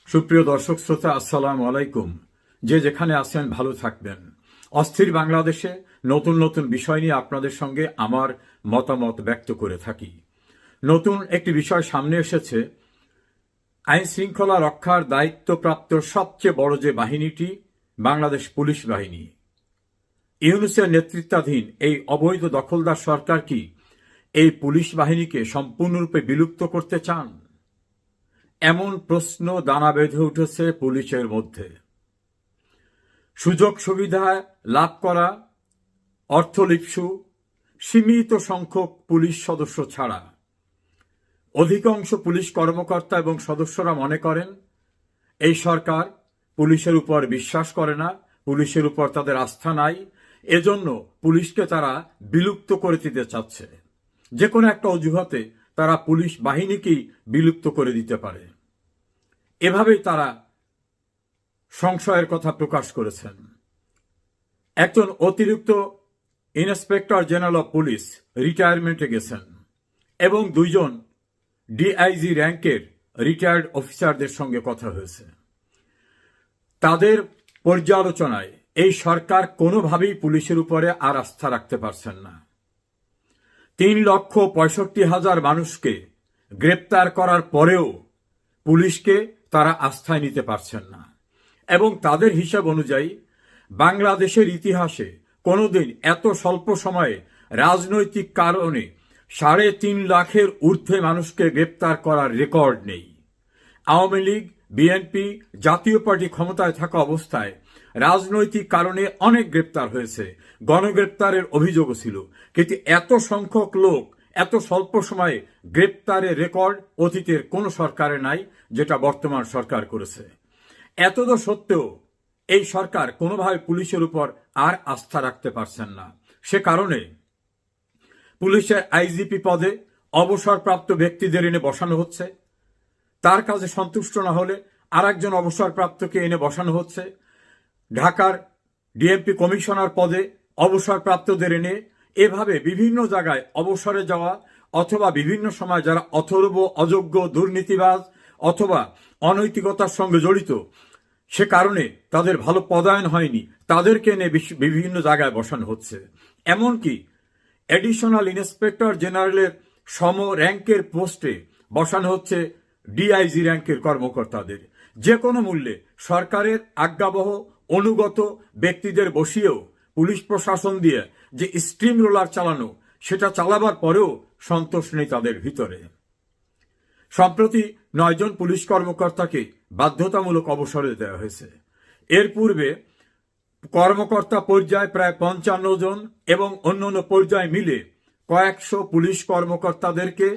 সুপ্রিয় দর্শক শ্রোতা, আসসালামু আলাইকুম। যে যেখানে আছেন ভালো থাকবেন। অস্থির বাংলাদেশে নতুন নতুন বিষয় নিয়ে আপনাদের সঙ্গে আমার মতামত ব্যক্ত করে থাকি। নতুন একটি বিষয় সামনে এসেছে। আইন শৃঙ্খলা রক্ষার দায়িত্বপ্রাপ্ত সবচেয়ে বড় যে বাহিনীটি, বাংলাদেশ পুলিশ বাহিনী। ইউনূসের নেতৃত্বাধীন এই অবৈধ দখলদার সরকার কি এই পুলিশ বাহিনীকে সম্পূর্ণরূপে বিলুপ্ত করতে চান? এমন প্রশ্ন দানা বেঁধে উঠেছে পুলিশের মধ্যে। সুযোগ সুবিধা লাভ করা অর্থলিপ্সু সীমিত সংখ্যক পুলিশ সদস্য ছাড়া অধিকাংশ পুলিশ কর্মকর্তা এবং সদস্যরা মনে করেন এই সরকার পুলিশের উপর বিশ্বাস করে না, পুলিশের উপর তাদের আস্থা নাই, এজন্য পুলিশকে তারা বিলুপ্ত করে দিতে চাচ্ছে। যে কোনো একটা অজুহাতে তারা পুলিশ বাহিনীকেই বিলুপ্ত করে দিতে পারে। এভাবেই তারা সংশয়ের কথা প্রকাশ করেছেন। একজন অতিরিক্ত ইন্সপেক্টর জেনারেল অব পুলিশ রিটায়ারমেন্টে গেছেন এবং দুইজন ডিআইজি র্যাঙ্কের রিটায়ার্ড অফিসারদের সঙ্গে কথা হয়েছে। তাদের পর্যালোচনায় এই সরকার কোনোভাবেই পুলিশের উপরে আর আস্থা রাখতে পারছেন না। 3,65,000 মানুষকে গ্রেপ্তার করার পরেও পুলিশকে তারা আস্থায় নিতে পারছেন না এবং তাদের হিসাব অনুযায়ী বাংলাদেশের ইতিহাসে কোনোদিন এত স্বল্প সময়ে রাজনৈতিক কারণে 3.5 লাখের ঊর্ধ্বে মানুষকে গ্রেপ্তার করার রেকর্ড নেই। আওয়ামী লীগ, বিএনপি, জাতীয় পার্টি ক্ষমতায় থাকা অবস্থায় রাজনৈতিক কারণে অনেক গ্রেপ্তার হয়েছে, গণগ্রেপ্তারের অভিযোগও ছিল, কিন্তু এত সংখ্যক লোক এত স্বল্প সময়ে গ্রেপ্তারের রেকর্ড অতীতের কোন সরকারে নাই, যেটা বর্তমান সরকার করেছে। এতদ সত্ত্বেও এই সরকার কোনোভাবে পুলিশের উপর আর আস্থা রাখতে পারছেন না। সে কারণে পুলিশের আইজিপি পদে অবসরপ্রাপ্ত ব্যক্তিদের এনে বসানো হচ্ছে। তার কাজে সন্তুষ্ট না হলে আর একজন অবসরপ্রাপ্তকে এনে বসানো হচ্ছে। ঢাকার ডিএমপি কমিশনার পদে অবসরপ্রাপ্তদের এনে এভাবে বিভিন্ন জায়গায় অবসরে যাওয়া অথবা বিভিন্ন সময় যারা অথর্ব, অযোগ্য, দুর্নীতিবাজ অথবা অনৈতিকতার সঙ্গে জড়িত, সে কারণে তাদের ভালো পদায়ন হয়নি, তাদেরকে এনে বিভিন্ন জায়গায় বসানো হচ্ছে। এমনকি অ্যাডিশনাল ইন্সপেক্টর জেনারেলের সম র্যাঙ্কের পোস্টে বসানো হচ্ছে ডিআইজি র্যাঙ্কের কর্মকর্তাদের। যে কোনো মূল্যে সরকারের আজ্ঞাবহ অনুগত ব্যক্তিদের বসিয়েও পুলিশ প্রশাসন দিয়ে যে স্টিম রোলার চালানো, সেটা চালাবার পরেও সন্তোষ নেই তাদের ভিতরে। সম্প্রতি 9 জন পুলিশ কর্মকর্তাকে বাধ্যতামূলক অবসরে দেওয়া হয়েছে। এর পূর্বে কর্মকর্তা পর্যায়ে প্রায় 55 জন এবং অন্যান্য পর্যায়ে মিলে কয়েকশো পুলিশ কর্মকর্তাদেরকে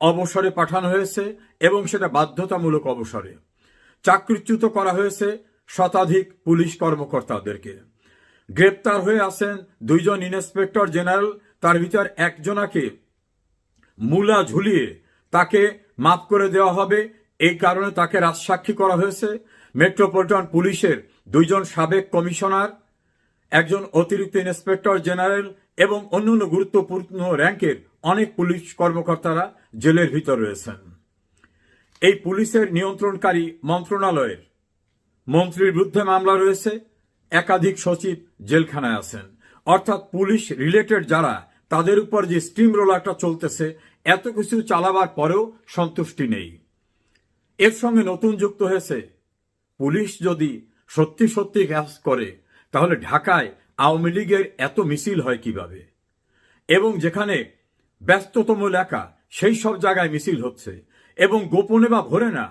অবসরে পাঠানো হয়েছে এবং সেটা বাধ্যতামূলক অবসরে। চাকরিচ্যুত করা হয়েছে শতাধিক পুলিশ কর্মকর্তাদেরকে। গ্রেপ্তার হয়ে আছেন 2 জন ইন্সপেক্টর জেনারেল, তার ভিতর একজনাকে মূলা ঝুলিয়ে তাকে মাফ করে দেওয়া হবে, এই কারণে তাকে রাজসাক্ষী করা হয়েছে। মেট্রোপলিটন পুলিশের 2 জন সাবেক কমিশনার, একজন অতিরিক্ত ইন্সপেক্টর জেনারেল এবং অন্যান্য গুরুত্বপূর্ণ র্যাঙ্কের অনেক পুলিশ কর্মকর্তারা জেলের ভিতর রয়েছেন। এই পুলিশের নিয়ন্ত্রণকারী মন্ত্রণালয়ের মন্ত্রীর বিরুদ্ধে মামলা রয়েছে, একাধিক সচিব জেলখানায় আছেন। অর্থাৎ পুলিশ রিলেটেড যারা, তাদের উপর যে স্টিম রোলারটা চলতেছে, এত কিছু চালাবার পরেও সন্তুষ্টি নেই। এর সঙ্গে নতুন যুক্ত হয়েছে, পুলিশ যদি সত্যি সত্যি কাজ করে তাহলে ঢাকায় আওয়ামী লীগের এত মিছিল হয় কিভাবে? এবং যেখানে ব্যস্ততম এলাকা, সেই সব জায়গায় মিছিল হচ্ছে এবং গোপনে বা ভরে না,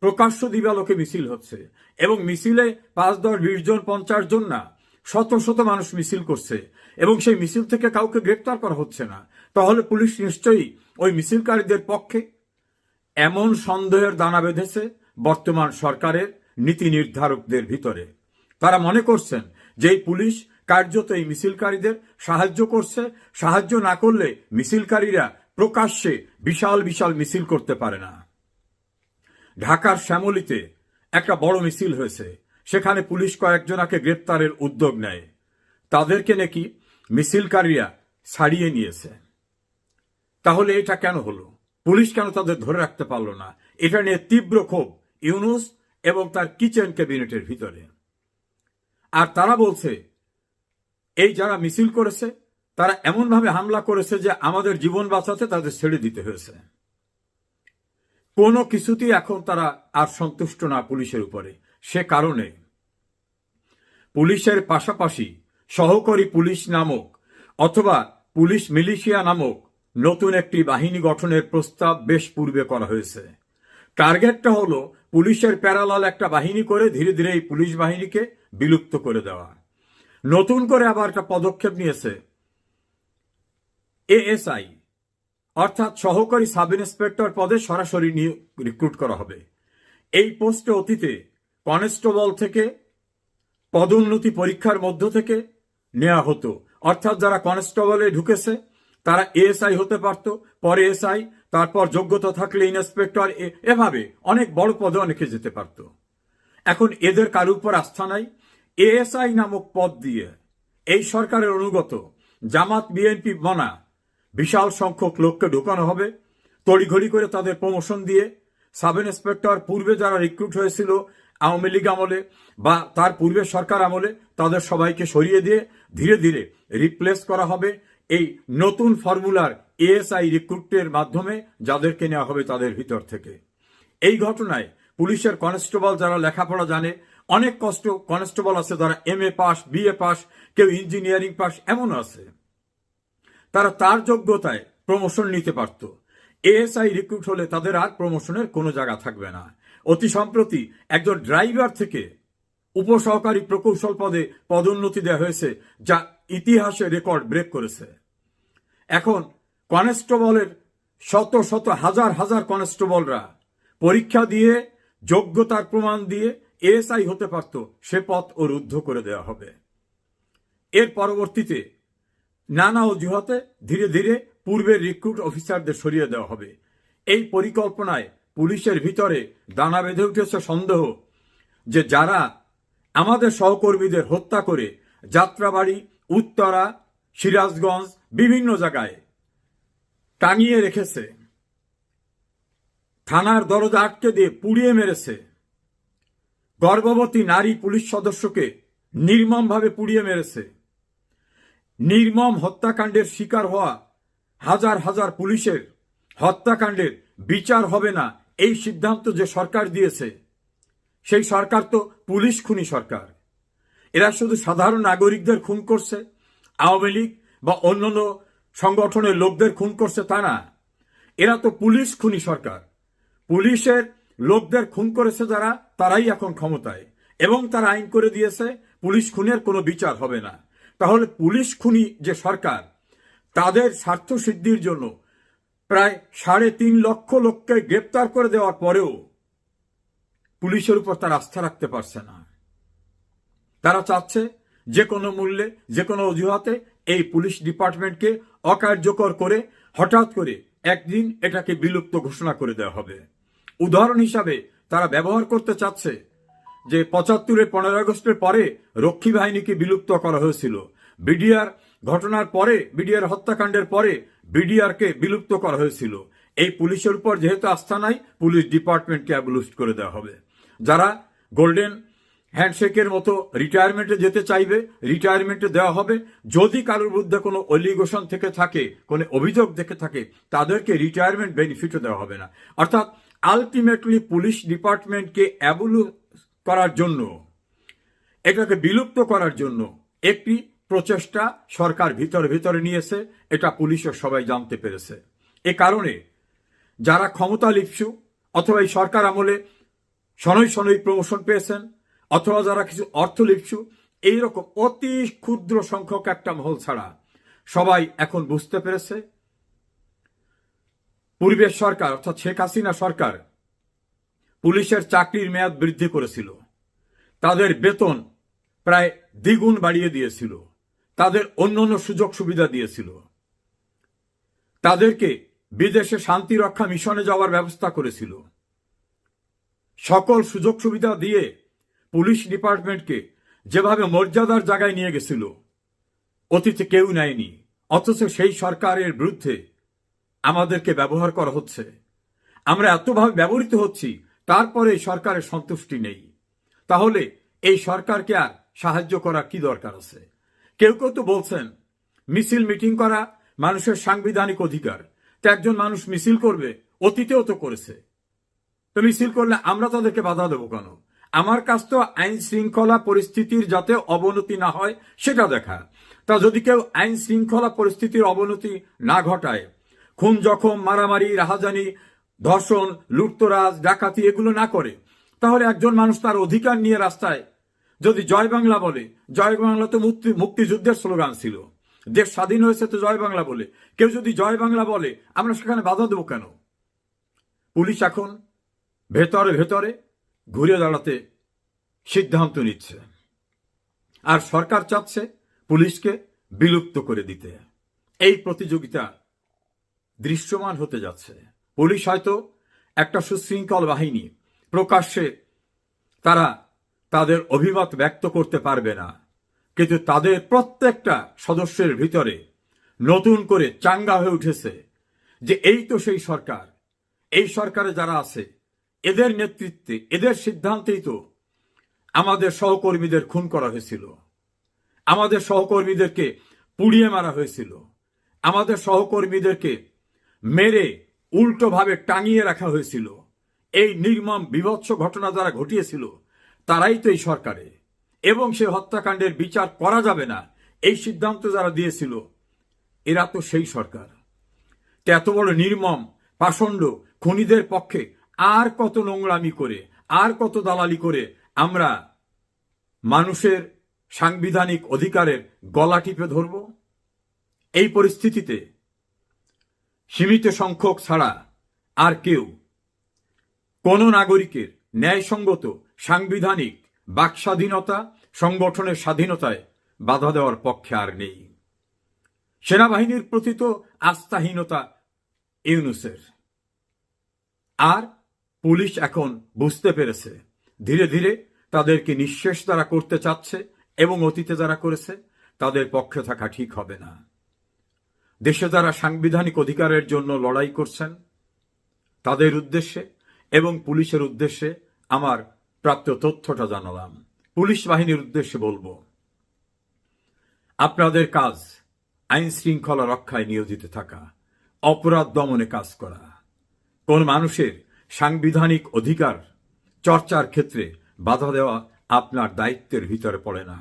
প্রকাশ্য দিবালোকে মিছিল হচ্ছে এবং মিছিলে 5, 10, 20 জন, 50 জন না, শত শত মানুষ মিছিল করছে এবং সেই মিছিল থেকে কাউকে গ্রেপ্তার করা হচ্ছে না। তাহলে পুলিশ নিশ্চয়ই ওই মিছিলকারীদের পক্ষে। এমন সন্দেহের দানা বেঁধেছে বর্তমান সরকারের নীতি নির্ধারকদের ভিতরে। তারা মনে করছেন যে এই পুলিশ কার্যত এই মিছিলকারীদের সাহায্য করছে, সাহায্য না করলে মিছিলকারীরা প্রকাশ্যে বিশাল বিশাল মিছিল করতে পারে না। ঢাকার শ্যামলীতে একটা বড় মিছিল হয়েছে, সেখানে পুলিশ কয়েকজনাকে গ্রেপ্তারের উদ্যোগ নেয়। তাদেরকে নাকি মিছিলকারীরা ছাড়িয়ে নিয়েছে। তাহলে এটা কেন হলো? পুলিশ কেন তাদের ধরে রাখতে পারল না? এটা নিয়ে তীব্র ক্ষোভ ইউনূস এবং তার কিচেন ক্যাবিনেটের ভিতরে। আর তারা বলছে এই যারা মিছিল করেছে তারা এমনভাবে হামলা করেছে যে আমাদের জীবন বাঁচাতে তাদের ছেড়ে দিতে হয়েছে। কোনো কিছুতেই এখন তারা আর সন্তুষ্ট না পুলিশের উপরে। সে কারণে পুলিশের পাশাপাশি সহকারী পুলিশ নামক অথবা পুলিশ মিলিশিয়া নামক নতুন একটি বাহিনী গঠনের প্রস্তাব বেশ পূর্বে করা হয়েছে। টার্গেটটা হলো পুলিশের প্যারালাল একটা বাহিনী করে ধীরে ধীরে এই পুলিশ বাহিনীকে বিলুপ্ত করে দেওয়া। নতুন করে আবার একটা পদক্ষেপ নিয়েছে এএসআই, অর্থাৎ সহকারী সাব ইন্সপেক্টর পদে সরাসরি রিক্রুট করা হবে। এই পোস্টে অতীতে কনস্টেবল থেকে পদোন্নতি পরীক্ষার মধ্য থেকে নেওয়া হতো, অর্থাৎ যারা কনস্টেবলে ঢুকেছে তারা এএসআই হতে পারত, পরে এসআই, তারপর যোগ্যতা থাকলে ইন্সপেক্টর, এভাবে অনেক বড় পদে অনেকে যেতে পারত। এখন এদের কারোর উপর আস্থা নাই। এএসআই নামক পদ দিয়ে এই সরকারের অনুগত জামাত বিএনপি মনা বিশাল সংখ্যক লোককে ঢোকানো হবে। তড়িঘড়ি করে তাদের প্রমোশন দিয়ে সাব ইন্সপেক্টর পূর্বে যারা রিক্রুট হয়েছিল আওয়ামী লীগ আমলে বা তার পূর্বে সরকার আমলে তাদের সবাইকে সরিয়ে দিয়ে ধীরে ধীরে রিপ্লেস করা হবে এই নতুন ফর্মুলার এএসআই রিক্রুটের মাধ্যমে, যাদেরকে নেওয়া হবে তাদের ভিতর থেকে। এই ঘটনায় পুলিশের কনস্টেবল যারা লেখাপড়া জানে, অনেক কনস্টেবল আছে যারা এমএ পাস, বিএ পাস, কেউ ইঞ্জিনিয়ারিং পাস, এমন আছে তারা তার যোগ্যতায় প্রমোশন নিতে পারত। এএসআই রিক্রুট হলে তাদের আর প্রমোশনের কোনো জায়গা থাকবে না। অতি সম্প্রতি একজন ড্রাইভার থেকে উপসহকারী প্রকৌশল পদে পদোন্নতি দেওয়া হয়েছে, যা ইতিহাসে রেকর্ড ব্রেক করেছে। এখন কনস্টেবলের শত শত হাজার হাজার কনস্টেবলরা পরীক্ষা দিয়ে যোগ্যতার প্রমাণ দিয়ে এএসআই হতে পারত, সে পথ ও রুদ্ধ করে দেওয়া হবে। এর পরবর্তীতে নানা অজুহাতে ধীরে ধীরে পূর্বের রিক্রুট অফিসারদের সরিয়ে দেওয়া হবে। এই পরিকল্পনায় পুলিশের ভিতরে দানা বেঁধে উঠেছে সন্দেহ যে যারা আমাদের সহকর্মীদের হত্যা করে যাত্রাবাড়ি, উত্তরা, সিরাজগঞ্জ বিভিন্ন জায়গায় টাঙিয়ে রেখেছে, থানার দরজা আটকে দিয়ে পুড়িয়ে মেরেছে, গর্ভবতী নারী পুলিশ সদস্যকে নির্মমভাবে পুড়িয়ে মেরেছে, নির্মম হত্যাকাণ্ডের শিকার হওয়া হাজার হাজার পুলিশের হত্যাকাণ্ডের বিচার হবে না, এই সিদ্ধান্ত যে সরকার দিয়েছে সেই সরকার তো পুলিশ খুনি সরকার। এরা শুধু সাধারণ নাগরিকদের খুন করছে, আওয়ামী লীগ বা অন্যান্য সংগঠনের লোকদের খুন করছে তা না, এরা তো পুলিশ খুনি সরকার। পুলিশের লোকদের খুন করেছে যারা, তারাই এখন ক্ষমতায়, এবং তারা আইন করে দিয়েছে পুলিশ খুনের কোনো বিচার হবে না। তাহলে পুলিশ খুনি যে সরকার, তাদের স্বার্থ সিদ্ধির জন্য প্রায় 3.5 লক্ষ লোককে গ্রেপ্তার করে দেওয়ার পরেও পুলিশের উপর তারা আস্থা রাখতে পারছে না। তারা চাচ্ছে যে কোনো মূল্যে, যে কোনো অজুহাতে এই পুলিশ ডিপার্টমেন্টকে অকার্যকর করে হঠাৎ করে একদিন এটাকে বিলুপ্ত ঘোষণা করে দেওয়া হবে। উদাহরণ হিসাবে তারা ব্যবহার করতে চাচ্ছে যে 75-এর 15 আগস্টের পরে রক্ষী বাহিনীকে বিলুপ্ত করা হয়েছিল, বিডিআর ঘটনার পরে, বিডিআর হত্যাকাণ্ডের পরে বিডিআরকে বিলুপ্ত করা হয়েছিল। এই পুলিশের উপর যেহেতু আস্থা নাই, পুলিশ ডিপার্টমেন্টকে অ্যাবলিস্ট করে দেওয়া হবে। যারা গোল্ডেন হ্যান্ডশেকের মতো রিটায়ারমেন্টে যেতে চাইবে, রিটায়ারমেন্টে দেওয়া হবে। যদি কারোর বিরুদ্ধে কোনো অলিগেশন থেকে থাকে, কোনো অভিযোগ থেকে থাকে, তাদেরকে রিটায়ারমেন্ট বেনিফিটও দেওয়া হবে না। অর্থাৎ আলটিমেটলি পুলিশ ডিপার্টমেন্টকে অ্যাবলিস্ট করার জন্য, এটাকে বিলুপ্ত করার জন্য একটি প্রচেষ্টা সরকার ভিতরে ভিতরে নিয়েছে, এটা পুলিশের সবাই জানতে পেরেছে। এ কারণে যারা ক্ষমতা লিপ্সু অথবা এই সরকার আমলে শনৈ শনৈ প্রমোশন পেয়েছেন, অথবা যারা কিছু অর্থ লিপ্সু, এইরকম অতি ক্ষুদ্র সংখ্যক একটা মহল ছাড়া সবাই এখন বুঝতে পেরেছে পূর্বের সরকার অর্থাৎ শেখ হাসিনা সরকার পুলিশের চাকরির মেয়াদ বৃদ্ধি করেছিল, তাদের বেতন প্রায় দ্বিগুণ বাড়িয়ে দিয়েছিল, তাদের অন্যান্য সুযোগ সুবিধা দিয়েছিল, তাদেরকে বিদেশে শান্তি রক্ষা মিশনে যাওয়ার ব্যবস্থা করেছিল। সকল সুযোগ সুবিধা দিয়ে পুলিশ ডিপার্টমেন্টকে যেভাবে মর্যাদার জায়গায় নিয়ে গেছিল, অতীতে কেউ নেয়নি। অথচ সেই সরকারের বিরুদ্ধে আমাদেরকে ব্যবহার করা হচ্ছে, আমরা এতভাবে ব্যবহৃত হচ্ছি, তারপরে সরকারের সন্তুষ্টি নেই, তাহলে এই সরকারকে আর সাহায্য করার কি দরকার আছে? কেউ কেউ তো বলছেন মিছিল মিটিং করা মানুষের সাংবিধানিক অধিকার। তো একজন মানুষ মিছিল করবে, অতীতেও তো করেছে, তো মিছিল করলে আমরা তাদেরকে বাধা দেবো কেন? আমার কাছ তো আইন শৃঙ্খলা পরিস্থিতির যাতে অবনতি না হয় সেটা দেখা। তা যদি কেউ আইন শৃঙ্খলা পরিস্থিতির অবনতি না ঘটায়, খুন জখম মারামারি রাহাজানি ধর্ষণ লুটতরাজ ডাকাতি এগুলো না করে, তাহলে একজন মানুষ তার অধিকার নিয়ে রাস্তায় যদি জয় বাংলা বলে, জয় বাংলা তো মুক্তিযুদ্ধের স্লোগান ছিল, দেশ স্বাধীন হয়েছে তো জয় বাংলা বলে, কেউ যদি জয় বাংলা বলে আমরা সেখানে বাধা দেবো কেন? পুলিশ এখন ভেতরে ভেতরে ঘুরে দাঁড়াতে সিদ্ধান্ত নিচ্ছে, আর সরকার চাচ্ছে পুলিশকে বিলুপ্ত করে দিতে। এই প্রতিযোগিতা দৃশ্যমান হতে যাচ্ছে। পুলিশ হয়তো একটা সুশৃঙ্খল বাহিনী, প্রকাশ্যে তারা তাদের অভিমত ব্যক্ত করতে পারবে না, কিন্তু তাদের প্রত্যেকটা সদস্যের ভিতরে নতুন করে চাঙ্গা হয়ে উঠেছে যে এই তো সেই সরকার, এই সরকারে যারা আছে এদের নেতৃত্বে এদের সিদ্ধান্তেই তো আমাদের সহকর্মীদের খুন করা হয়েছিল, আমাদের সহকর্মীদেরকে পুড়িয়ে মারা হয়েছিল, আমাদের সহকর্মীদেরকে মেরে উল্টোভাবে টাঙিয়ে রাখা হয়েছিল। এই নির্মম বিভৎস ঘটনা যারা ঘটিয়েছিল তারাই তো এই সরকারে, এবং সে হত্যাকাণ্ডের বিচার করা যাবে না এই সিদ্ধান্ত যারা দিয়েছিল এরা তো সেই সরকার। এত বড় নির্মম পাষণ্ড খুনিদের পক্ষে আর কত নোংরামি করে, আর কত দালালি করে আমরা মানুষের সাংবিধানিক অধিকারের গলা টিপে ধরব? এই পরিস্থিতিতে সীমিত সংখ্যক ছাড়া আর কেউ কোন নাগরিকের ন্যায়সঙ্গত সাংবিধানিক বাক স্বাধীনতা সংগঠনের স্বাধীনতায় বাধা দেওয়ার পক্ষে আর নেই। সেনাবাহিনীর প্রতি তো আস্থাহীনতা ইউনূসের। আর পুলিশ এখন বুঝতে পেরেছে ধীরে ধীরে তাদেরকে নিঃশেষ তারা করতে চাচ্ছে, এবং অতীতে যারা করেছে তাদের পক্ষে থাকা ঠিক হবে না। দেশে যারা সাংবিধানিক অধিকারের জন্য লড়াই করছেন তাদের উদ্দেশ্যে এবং পুলিশের উদ্দেশ্যে আমার প্রাপ্ত তথ্যটা জানালাম। পুলিশ বাহিনীর উদ্দেশ্যে বলবো, আপনাদের কাজ আইন শৃঙ্খলা রক্ষায় নিয়োজিত থাকা, অপরাধ দমনে কাজ করা। কোন মানুষের সাংবিধানিক অধিকার চর্চার ক্ষেত্রে বাধা দেওয়া আপনার দায়িত্বের ভিতরে পড়ে না।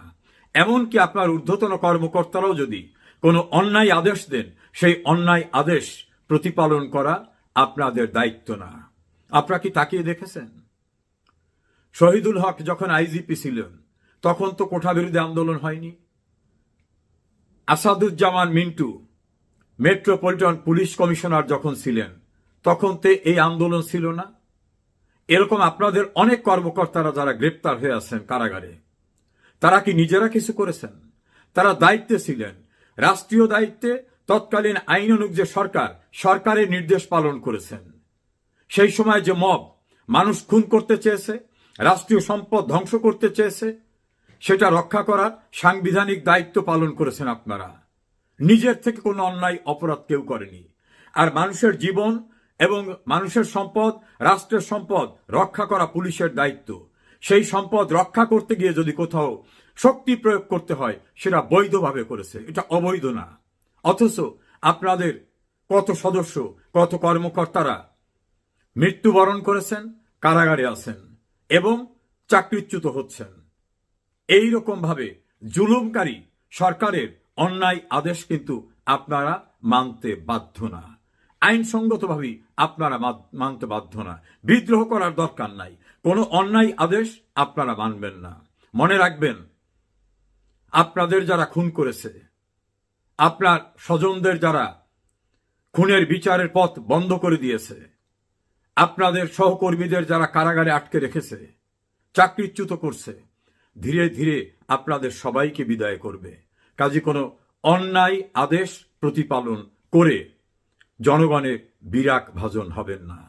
এমনকি আপনার ঊর্ধ্বতন কর্মকর্তারাও যদি কোনো অন্যায় আদেশ দেন, সেই অন্যায় আদেশ প্রতিপালন করা আপনাদের দায়িত্ব না। আপনারা কি তাকিয়ে দেখেছেন? শহীদুল হক যখন আইজিপি ছিলেন তখন তো কোঠা বিরোধী আন্দোলন হয়নি। Asaduzzaman Mintu metropolitan police commissioner যখন ছিলেন তখন তো এই আন্দোলন ছিল না। এরকম আপনাদের অনেক কর্মকর্তারা যারা গ্রেপ্তার হয়ে আছেন কারাগারে, তারা কি নিজেরা কিছু করেছেন? তারা দায়িত্বে ছিলেন, রাষ্ট্রীয় দায়িত্বে। তৎকালীন আইন অনুগ যে সরকারের নির্দেশ পালন করেছেন। সেই সময় যে মব মানুষ খুন করতে চেয়েছে, রাষ্ট্রীয় সম্পদ ধ্বংস করতে চেয়েছে, সেটা রক্ষা করার সাংবিধানিক দায়িত্ব পালন করেছেন আপনারা। নিজের থেকে কোনো অন্যায় অপরাধ কেউ করেনি। আর মানুষের জীবন এবং মানুষের সম্পদ, রাষ্ট্রের সম্পদ রক্ষা করা পুলিশের দায়িত্ব। সেই সম্পদ রক্ষা করতে গিয়ে যদি কোথাও শক্তি প্রয়োগ করতে হয় সেটা বৈধভাবে করেছে, এটা অবৈধ না। অথচ আপনাদের কত সদস্য, কত কর্মকর্তারা মৃত্যুবরণ করেছেন, কারাগারে আছেন এবং চাকরিচ্যুত হচ্ছেন। এই রকম ভাবে জুলুমকারী সরকারের অন্যায় আদেশ কিন্তু আপনারা মানতে বাধ্য না। আইনসঙ্গতভাবেই আপনারা মানতে বাধ্য না। বিদ্রোহ করার দরকার নাই। কোনো অন্যায় আদেশ আপনারা মানবেন না। মনে রাখবেন, আপনাদের যারা খুন করেছে, আপনার স্বজনদের যারা খুনের বিচারের পথ বন্ধ করে দিয়েছে, আপনাদের সহকর্মীদের যারা কারাগারে আটকে রেখেছে, চাকরিচ্যুত করছে, ধীরে ধীরে আপনাদের সবাইকে বিদায় করবে। কাজে কোনো অন্যায় আদেশ প্রতিপালন করে জনগণের বিরাগ ভাজন হবেন না।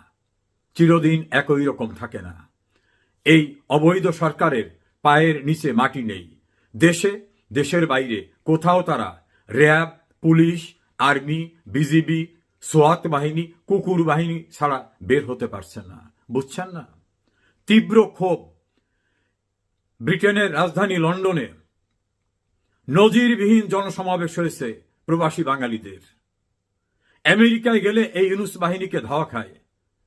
চিরদিন একই রকম থাকে না। এই অবৈধ সরকারের পায়ের নিচে মাটি নেই। দেশে, দেশের বাইরে কোথাও তারা র্যাব, পুলিশ, আর্মি, বিজিবি, সোয়াত বাহিনী, কুকুর বাহিনী ছাড়া বের হতে পারছে না। বুঝছেন না? তীব্র ক্ষোভ ব্রিটেনের রাজধানী লন্ডনে নজিরবিহীন জনসমাবেশ হয়েছে প্রবাসী বাঙালিদের। আমেরিকায় গেলে এই ইউনূস বাহিনীকে ধাওয়া খায়,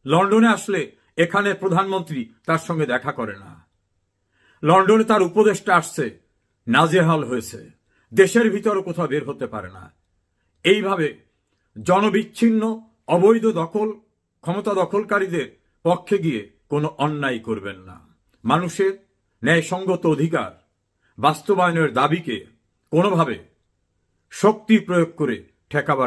লন্ডনে আসলে এখানে প্রধানমন্ত্রী তার সঙ্গে দেখা করে না। লন্ডনে তার উপদেষ্টা আসছে, নাজেহাল হয়েছে, দেশের ভিতরে কোথাও বের হতে পারে না। এইভাবে জনবিচ্ছিন্ন অবৈধ দখল ক্ষমতা দখলকারীদের পক্ষে গিয়ে কোনো অন্যায় করবেন না। মানুষের ন্যায়সঙ্গত অধিকার বাস্তবায়নের দাবিকে কোনোভাবে শক্তি প্রয়োগ করে ঠেকাবার